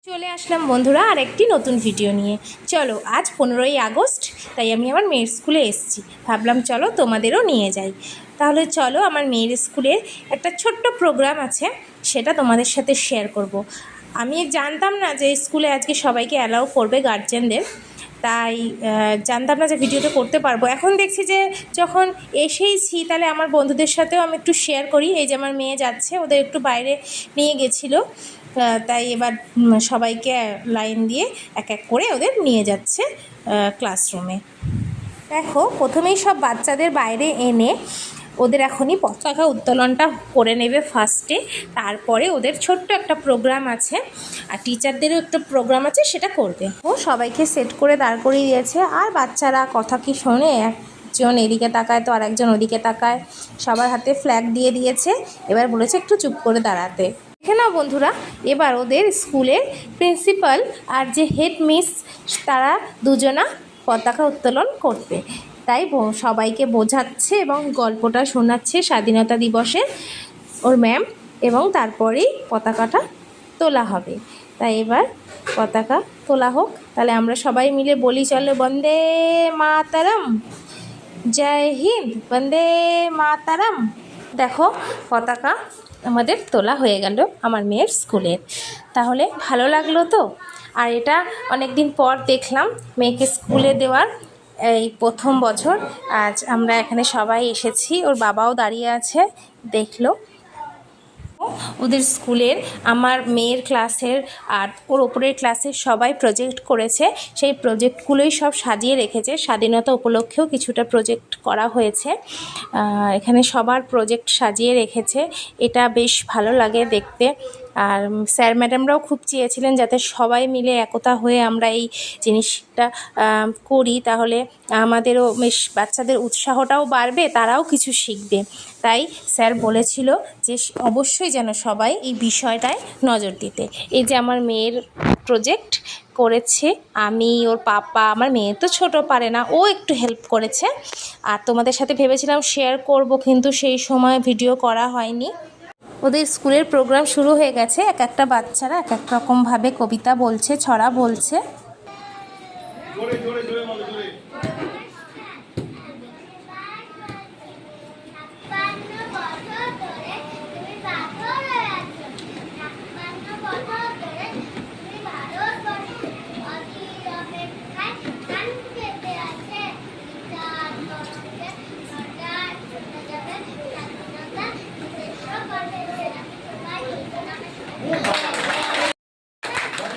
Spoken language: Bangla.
চলে আসলাম বন্ধুরা আর একটি নতুন ভিডিও নিয়ে। চলো আজ 15ই আগস্ট, তাই আমি আমার মেয়ের স্কুলে এসেছি। ভাবলাম চলো তোমাদেরও নিয়ে যাই। তাহলে চলো, আমার মেয়ের স্কুলে একটা ছোট্ট প্রোগ্রাম আছে, সেটা তোমাদের সাথে শেয়ার করব। আমি জানতাম না যে স্কুলে আজকে সবাইকে অ্যালাউ করবে গার্জেনদের, তাই জানতাম না যে ভিডিওটা করতে পারবো। এখন দেখছি যে যখন এসেইছি, তাহলে আমার বন্ধুদের সাথেও আমি একটু শেয়ার করি। এই যে আমার মেয়ে যাচ্ছে, ওদের একটু বাইরে নিয়ে গেছিলো, তাই এবার সবাইকে লাইন দিয়ে এক এক করে ওদের নিয়ে যাচ্ছে ক্লাসরুমে। দেখো, প্রথমেই সব বাচ্চাদের বাইরে এনে ওদের এখনই পতাকা উত্তোলনটা করে নেবে ফার্স্টে, তারপরে ওদের ছোট্ট একটা প্রোগ্রাম আছে, আর টিচারদেরও একটা প্রোগ্রাম আছে, সেটা করবে। ও সবাইকে সেট করে দাঁড় করিয়ে দিয়েছে, আর বাচ্চারা কথা কি শোনে, একজন এদিকে তাকায় তো আর একজন ওদিকে তাকায়। সবার হাতে ফ্ল্যাগ দিয়ে দিয়েছে, এবার বলেছে একটু চুপ করে দাঁড়াতে। দেখে নাও বন্ধুরা, এবার ওদের স্কুলের প্রিন্সিপাল আর যে হেড মিস, তারা দুজনা পতাকা উত্তোলন করবে। তাই সবাইকে বোঝাচ্ছে এবং গল্পটা শোনাচ্ছে স্বাধীনতা দিবসে ওর ম্যাম, এবং তারপরেই পতাকাটা তোলা হবে। তাই এবার পতাকা তোলা হোক। তাহলে আমরা সবাই মিলে বলি, চলো বন্দে মাতরম, জয় হিন্দ, বন্দে মাতরম। দেখো, পতাকা আমাদের তোলা হয়ে গেল আমার মেয়ের স্কুলের। তাহলে ভালো লাগলো তো। আর এটা অনেক দিন পর দেখলাম মেয়েকে স্কুলে দেওয়ার, এই প্রথম বছর আজ আমরা এখানে সবাই এসেছি। ওর বাবাও দাঁড়িয়ে আছে, দেখলো। ওদের স্কুলের আমার মেয়ের ক্লাসের আর ওর ওপরের ক্লাসের সবাই প্রজেক্ট করেছে। সেই প্রজেক্টগুলোই সব সাজিয়ে রেখেছে। স্বাধীনতা উপলক্ষেও কিছুটা প্রজেক্ট করা হয়েছে, এখানে সবার প্রজেক্ট সাজিয়ে রেখেছে। এটা বেশ ভালো লাগে দেখতে। আর স্যার ম্যাডামরাও খুব চেয়েছিলেন যাতে সবাই মিলে একতা হয়ে আমরা এই জিনিসটা করি, তাহলে আমাদেরও বেশ বাচ্চাদের উৎসাহটাও বাড়বে, তারাও কিছু শিখবে। তাই স্যার বলেছিল যে অবশ্যই যেন সবাই এই বিষয়টায় নজর দিতে। এই যে আমার মেয়ের প্রজেক্ট করেছে, আমি, ওর পাপা, আমার মেয়ে তো ছোট, পারে না, ও একটু হেল্প করেছে। আর তোমাদের সাথে ভেবেছিলাম শেয়ার করব, কিন্তু সেই সময় ভিডিও করা হয়নি। ওদের স্কুলের প্রোগ্রাম শুরু হয়ে গেছে। এক একটা বাচ্চারা এক এক রকমভাবে কবিতা বলছে, ছড়া বলছে।